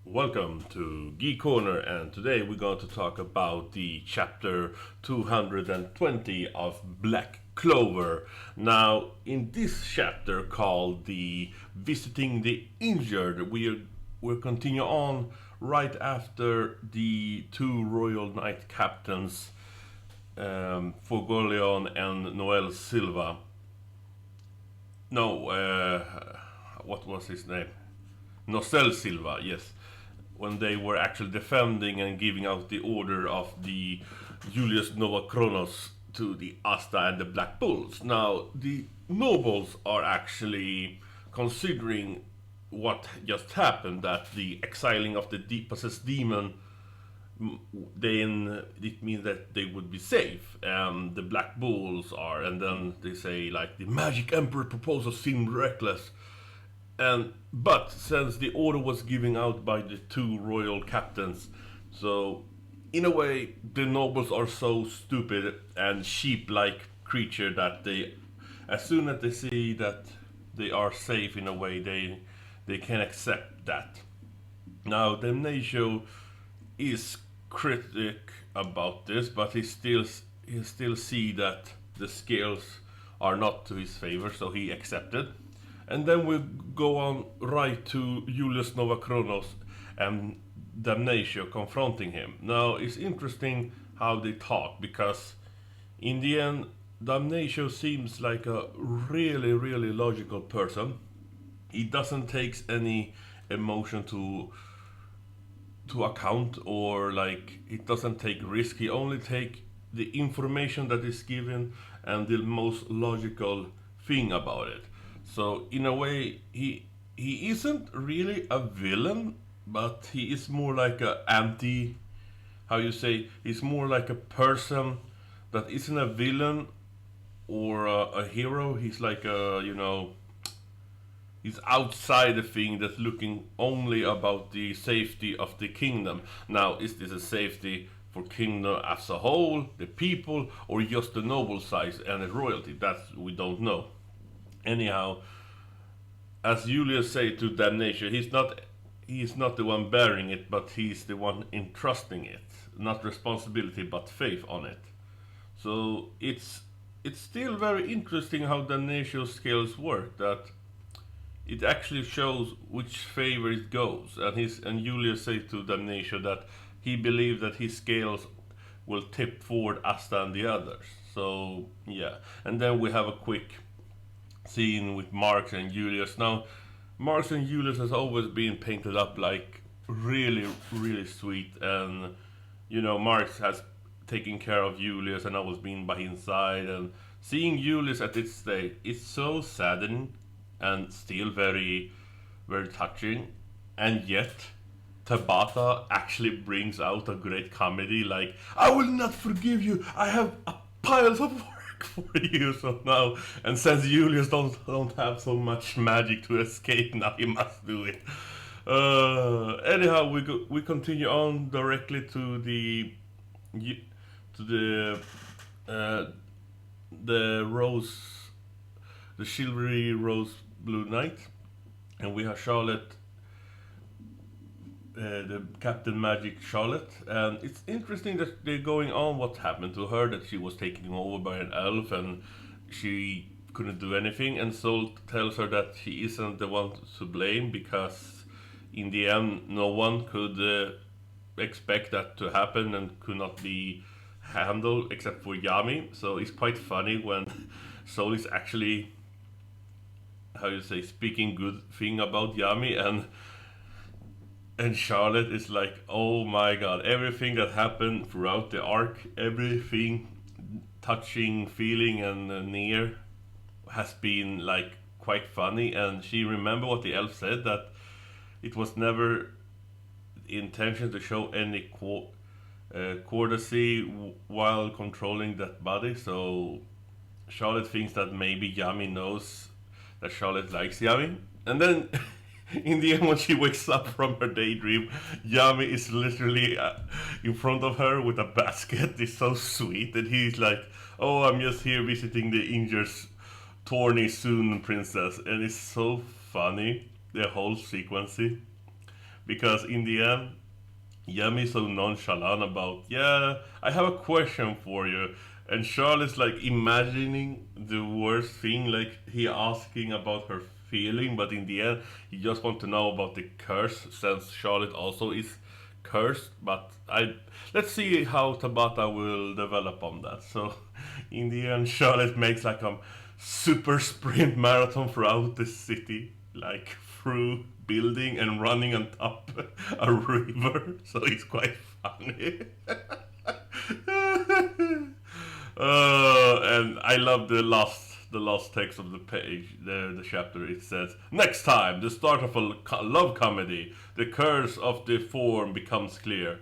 Welcome to GeekCorner, and today we're going to talk about the chapter 220 of Black Clover. Now, in this chapter called the Visiting the Injured, we'll continue on right after the two Royal Knight captains, Fogolion and Noel Silva. No, what was his name? Nocel Silva, yes, when they were actually defending and giving out the order of the Julius Novachronos to the Asta and the Black Bulls. Now, the nobles are actually considering what just happened, that the exiling of the possessed demon, then it means that they would be safe. And the Black Bulls are, and then they say, like, the Magic Emperor proposal seemed reckless. And but since the order was given out by the two royal captains, so in a way the nobles are so stupid and sheep-like creature that they, as soon as they see that they are safe in a way, they can accept that. Now Damnatio is critic about this, but he still see that the scales are not to his favor, so he accepted. And then we go on right to Julius Novachronos and Damnatio confronting him. Now it's interesting how they talk, because in the end Damnatio seems like a really logical person. He doesn't take any emotion to account, or like it doesn't take risk. He only take the information that is given and the most logical thing about it. So in a way, he isn't really a villain, but he is more like a anti. How you say? He's more like a person that isn't a villain or a hero. He's like he's outside the thing that's looking only about the safety of the kingdom. Now, is this a safety for kingdom as a whole, the people, or just the noble size and the royalty? That we don't know. Anyhow, as Julius say to Damnatio, he's not the one bearing it, but he's the one entrusting it. Not responsibility, but faith on it. So it's still very interesting how Damnatio's scales work. That it actually shows which favor it goes. And Julius say to Damnatio that he believes that his scales will tip forward Asta and the others. So yeah, and then we have a quick scene with Marx and Julius. Now, Marx and Julius has always been painted up like really sweet, and Marx has taken care of Julius and always been by his side. And seeing Julius at this stage is so saddening and still very touching, and yet Tabata actually brings out a great comedy like, I will not forgive you, I have a piles of work for you. So now, and since Julius don't have so much magic to escape, now he must do it. Anyhow, we continue on directly to the uh, the rose, the chivalry rose blue knight, and we have Charlotte, the Captain Magic Charlotte. And it's interesting that they're going on what happened to her, that she was taken over by an elf and she couldn't do anything, and Sol tells her that she isn't the one to blame, because in the end no one could expect that to happen and could not be handled except for Yami. So it's quite funny when Sol is actually, how you say, speaking good thing about Yami, and Charlotte is like, oh my god, everything that happened throughout the arc, everything touching, feeling, and near has been like quite funny. And she remember what the elf said, that it was never the intention to show any courtesy while controlling that body. So Charlotte thinks that maybe Yami knows that Charlotte likes Yami. And then in the end, when she wakes up from her daydream, Yami is literally in front of her with a basket. It's so sweet. And he's like, oh, I'm just here visiting the injured Torny Soon princess. And it's so funny, the whole sequence. because in the end, Yami is so nonchalant about, yeah, I have a question for you. And Charlotte's like imagining the worst thing, like he asking about her feeling, but in the end, he just want to know about the curse, since Charlotte also is cursed. But let's see how Tabata will develop on that. So, in the end, Charlotte makes like a super sprint marathon throughout the city, like through building and running on top a river. So it's quite funny. And I love the last text of the page, the chapter. It says, "Next time, the start of a love comedy, the curse of the form becomes clear."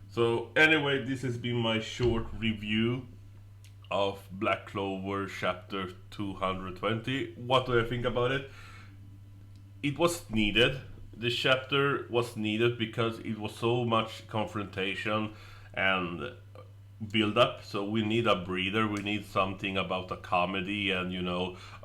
So anyway, this has been my short review of Black Clover chapter 220. What do I think about it? It was needed. This chapter was needed because it was so much confrontation and build up. So we need a breather. We need something about a comedy and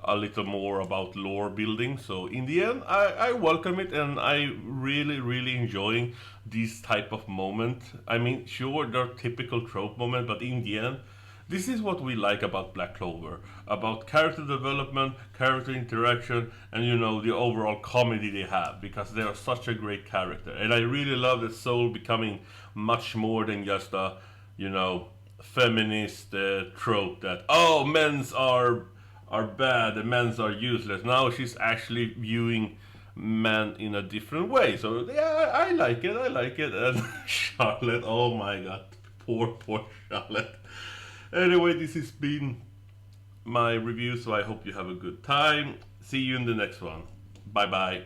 a little more about lore building. So in the end, I welcome it, and I really enjoying this type of moment. I mean, sure, they're typical trope moment, but in the end, this is what we like about Black Clover, about character development, character interaction, and the overall comedy they have, because they are such a great character. And I really love that Soul becoming much more than just a feminist trope that men's are bad and men's are useless. Now she's actually viewing men in a different way. So yeah, I like it. I like it. And Charlotte, oh my god, poor Charlotte. Anyway, this has been my review, so I hope you have a good time. See you in the next one. Bye bye.